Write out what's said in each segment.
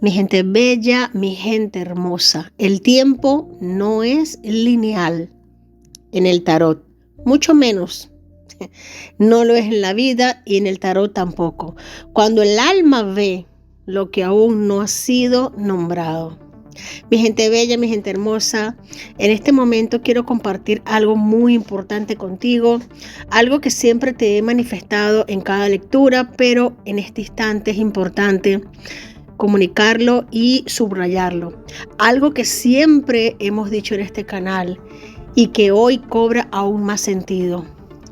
Mi gente bella, mi gente hermosa, el tiempo no es lineal en el tarot, mucho menos. No lo es en la vida y en el tarot tampoco. Cuando el alma ve lo que aún no ha sido nombrado. Mi gente bella, mi gente hermosa, en este momento quiero compartir algo muy importante contigo, algo que siempre te he manifestado en cada lectura, pero en este instante es importante comunicarlo y subrayarlo. Algo que siempre hemos dicho en este canal y que hoy cobra aún más sentido.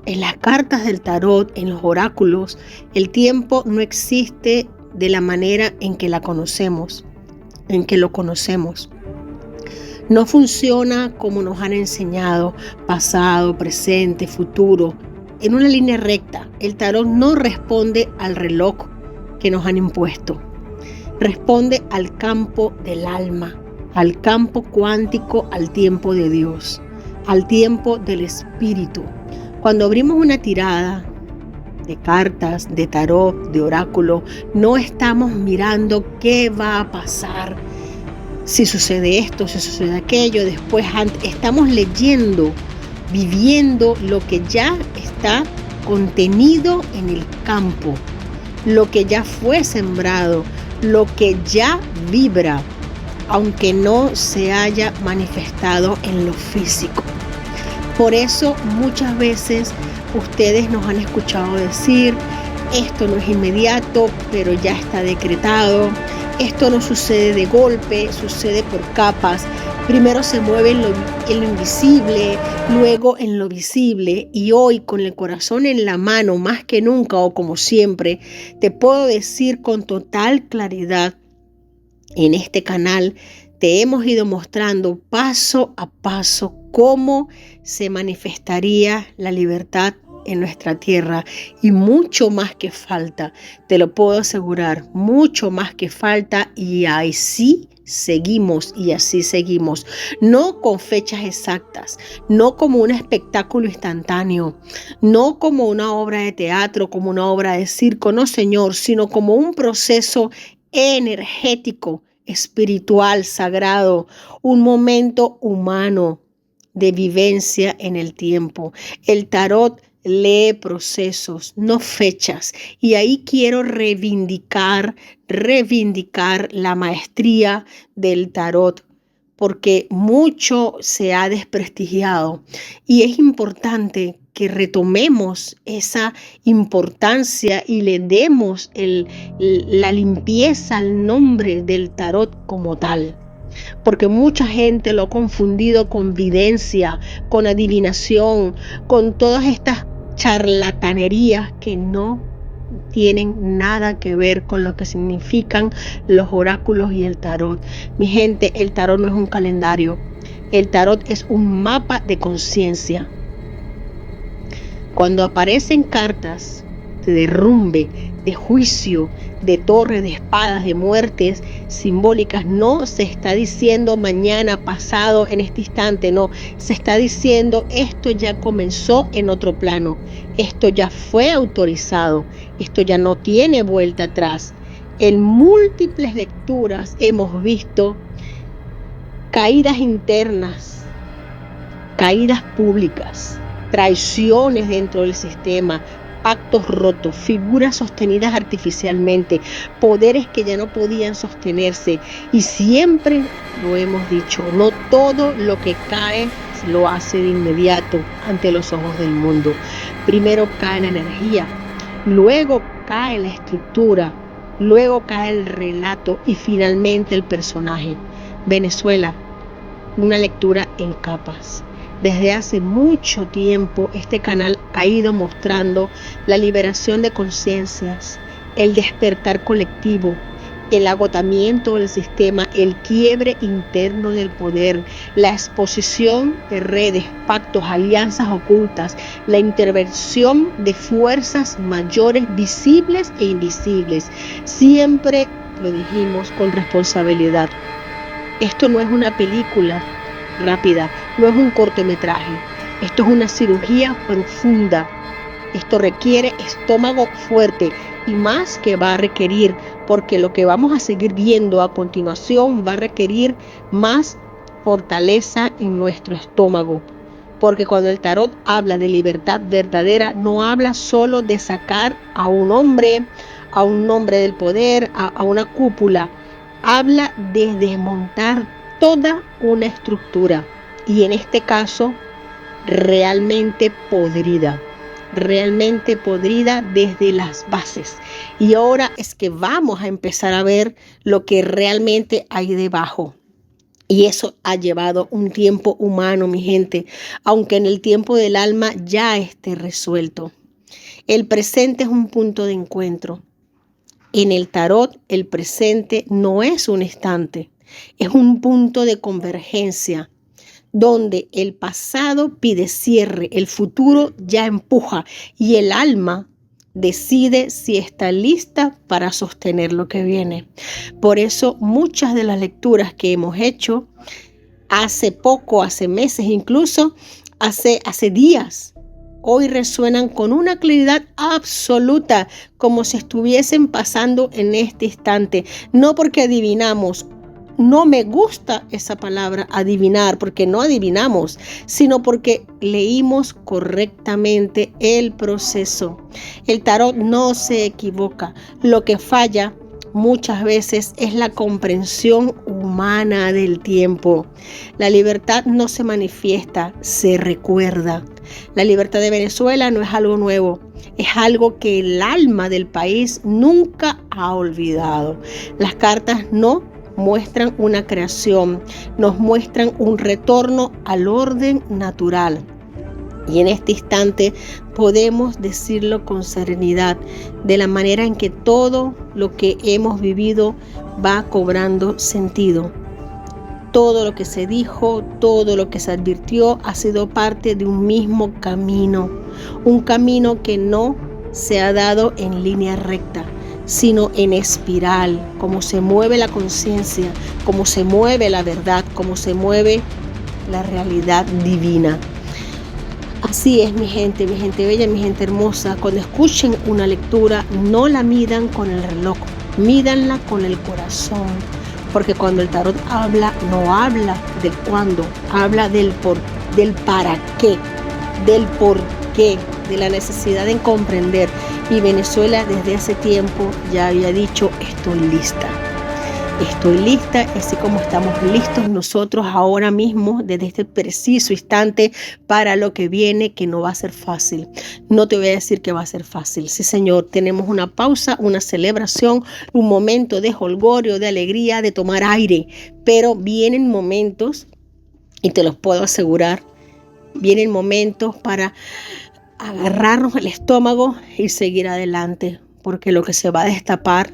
En las cartas del tarot, en los oráculos, el tiempo no existe de la manera en que la conocemos, en que lo conocemos. No funciona como nos han enseñado, pasado, presente, futuro, en una línea recta. El tarot no responde al reloj que nos han impuesto. Responde al campo del alma, al campo cuántico, al tiempo de Dios, al tiempo del espíritu. Cuando abrimos una tirada de cartas, de tarot, de oráculo, no estamos mirando qué va a pasar, si sucede esto, si sucede aquello. Después estamos leyendo, viviendo lo que ya está contenido en el campo, lo que ya fue sembrado, lo que ya vibra, aunque no se haya manifestado en lo físico. Por eso muchas veces ustedes nos han escuchado decir, esto no es inmediato, pero ya está decretado. Esto no sucede de golpe, sucede por capas. Primero se mueve en lo invisible, luego en lo visible. Y hoy, con el corazón en la mano, más que nunca o como siempre, te puedo decir con total claridad, en este canal te hemos ido mostrando paso a paso cómo se manifestaría la libertad en nuestra tierra, y mucho más que falta, te lo puedo asegurar, mucho más que falta, y así seguimos y así seguimos, no con fechas exactas, no como un espectáculo instantáneo, no como una obra de teatro, como una obra de circo, no señor, sino como un proceso energético, espiritual, sagrado, un momento humano de vivencia en el tiempo. El tarot lee procesos, no fechas. Y ahí quiero reivindicar la maestría del tarot, porque mucho se ha desprestigiado. Y es importante que retomemos esa importancia y le demos la limpieza al nombre del tarot como tal. Porque mucha gente lo ha confundido con videncia, con adivinación, con todas estas charlatanerías que no tienen nada que ver con lo que significan los oráculos y el tarot. Mi gente, el tarot no es un calendario. El tarot es un mapa de conciencia. Cuando aparecen cartas de derrumbe, de juicio, de torre, de espadas, de muertes simbólicas, no se está diciendo mañana, pasado, en este instante, no. Se está diciendo esto ya comenzó en otro plano, esto ya fue autorizado, esto ya no tiene vuelta atrás. En múltiples lecturas hemos visto caídas internas, caídas públicas, traiciones dentro del sistema, pactos rotos, figuras sostenidas artificialmente, poderes que ya no podían sostenerse. Y siempre lo hemos dicho, no todo lo que cae lo hace de inmediato ante los ojos del mundo. Primero cae la energía, luego cae la estructura, luego cae el relato y finalmente el personaje. Venezuela, una lectura en capas. Desde hace mucho tiempo este canal ha ido mostrando la liberación de conciencias, el despertar colectivo, el agotamiento del sistema, el quiebre interno del poder, la exposición de redes, pactos, alianzas ocultas, la intervención de fuerzas mayores visibles e invisibles. Siempre lo dijimos con responsabilidad. Esto no es una película rápida, no es un cortometraje, esto es una cirugía profunda. Esto requiere estómago fuerte y más que va a requerir porque lo que vamos a seguir viendo a continuación va a requerir más fortaleza en nuestro estómago. Porque cuando el tarot habla de libertad verdadera, no habla solo de sacar a un hombre del poder, a una cúpula. Habla de desmontar toda una estructura. Y en este caso, realmente podrida desde las bases. Y ahora es que vamos a empezar a ver lo que realmente hay debajo. Y eso ha llevado un tiempo humano, mi gente, aunque en el tiempo del alma ya esté resuelto. El presente es un punto de encuentro. En el tarot, el presente no es un instante, es un punto de convergencia, donde el pasado pide cierre, el futuro ya empuja y el alma decide si está lista para sostener lo que viene. Por eso muchas de las lecturas que hemos hecho hace poco, hace meses, incluso hace días, hoy resuenan con una claridad absoluta, como si estuviesen pasando en este instante. No porque adivinamos. No me gusta esa palabra adivinar, porque no adivinamos, sino porque leímos correctamente el proceso. El tarot no se equivoca. Lo que falla muchas veces es la comprensión humana del tiempo. La libertad no se manifiesta, se recuerda. La libertad de Venezuela no es algo nuevo, es algo que el alma del país nunca ha olvidado. Las cartas no muestran una creación, nos muestran un retorno al orden natural. Y en este instante podemos decirlo con serenidad, de la manera en que todo lo que hemos vivido va cobrando sentido. Todo lo que se dijo, todo lo que se advirtió ha sido parte de un mismo camino. Un camino que no se ha dado en línea recta, sino en espiral, como se mueve la conciencia, como se mueve la verdad, como se mueve la realidad divina. Así es, mi gente bella, mi gente hermosa. Cuando escuchen una lectura, no la midan con el reloj, mídanla con el corazón. Porque cuando el tarot habla, no habla del cuándo, habla del para qué, del por qué, de la necesidad de comprender. Y Venezuela desde hace tiempo ya había dicho, estoy lista. Estoy lista, así como estamos listos nosotros ahora mismo, desde este preciso instante, para lo que viene, que no va a ser fácil. No te voy a decir que va a ser fácil. Sí, Señor, tenemos una pausa, una celebración, un momento de jolgorio, de alegría, de tomar aire. Pero vienen momentos, y te los puedo asegurar, vienen momentos para agarrarnos el estómago y seguir adelante, porque lo que se va a destapar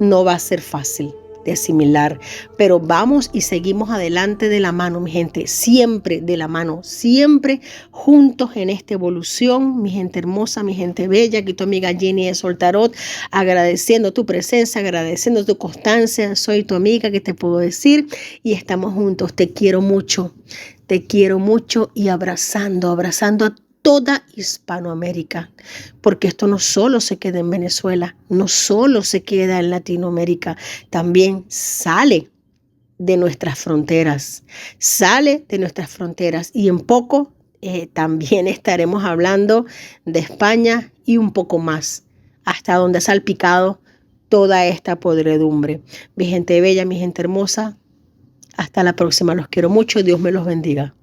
no va a ser fácil de asimilar, pero vamos y seguimos adelante de la mano, mi gente, siempre de la mano, siempre juntos en esta evolución, mi gente hermosa, mi gente bella. Aquí tu amiga Jenny de Sol Tarot, agradeciendo tu presencia, agradeciendo tu constancia. Soy tu amiga, ¿qué te puedo decir? Y estamos juntos. Te quiero mucho y abrazando a toda Hispanoamérica, porque esto no solo se queda en Venezuela, no solo se queda en Latinoamérica, también sale de nuestras fronteras, y en poco también estaremos hablando de España y un poco más, hasta donde ha salpicado toda esta podredumbre. Mi gente bella, mi gente hermosa, hasta la próxima, los quiero mucho, Dios me los bendiga.